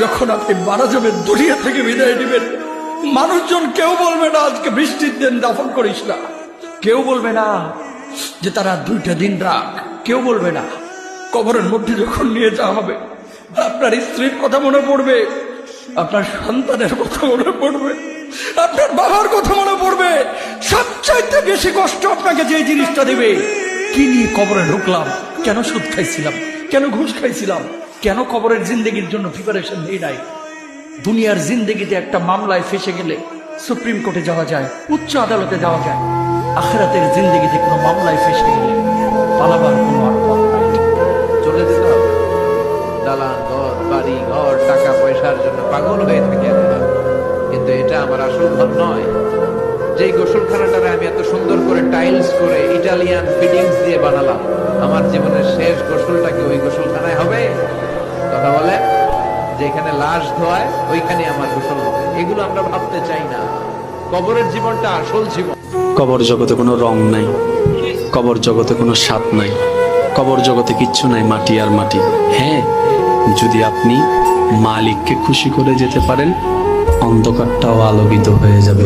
যখন আপনি মারা যাবেন, দুনিয়া থেকে বিদায় নেবেন, মানুষজন কেউ বলবে না আজকে বৃষ্টির দিন দাফন করিস না, কেউ বলবে না যে তারা 2টা দিন রাখ, কেউ বলবে না। কবরের মধ্যে যখন নিয়ে যাওয়া হবে, আপনার স্ত্রীর কথা মনে পড়বে, আপনার সন্তানের কথা মনে পড়বে, আপনার বাবার কথা মনে পড়বে। সবচাইতে বেশি কষ্ট আপনাকে যে জিনিসটা দেবে, কি নিয়ে কবরে ঢুকলাম, কেন সুদ খাইছিলাম, কেন ঘুষ খাইছিলাম, কেন কবরের জিন্দেগির জন্য প্রিপারেশন নেই নাই। দুনিয়ার জিন্দেগিতে একটা মামলায় ফেসে গেলে সুপ্রিম কোর্টে যাওয়া যায়, উচ্চ আদালতে যাওয়া যায়। আখিরাতের জিন্দেগিতে কোনো মামলায় ফেসে গেলে পালাবার কোনো আর পথ নাই। চলে যেতে হবে। দালান ঘর, বাড়ি ঘর, টাকা পয়সার জন্য পাগল হয়ে থাকি আমরা, কিন্তু এটা আমার আসল ঘর নয়। যেই গোসলখানাটারে আমি এত সুন্দর করে টাইলস করে ইটালিয়ান ফিটিংস দিয়ে বানালাম, আমার জীবনের শেষ গোসলটা কি ওই গোসলখানায় হবে? কথা বলে, যেখানে লাশ ধোয়ায় ওইখানে আমার গোসল হবে। এগুলো আমরা ভাবতে চাই না। কবরের জীবনটা আসল জীবন। কবর জগতে কোনো রং নাই, কবর জগতে কোনো স্বাদ নাই, কবর জগতে কিচ্ছু নাই, মাটি আর মাটি। হ্যাঁ, যদি আপনি মালিককে খুশি করে যেতে পারেন, অন্ধকারটাও আলোকিত হয়ে যাবে।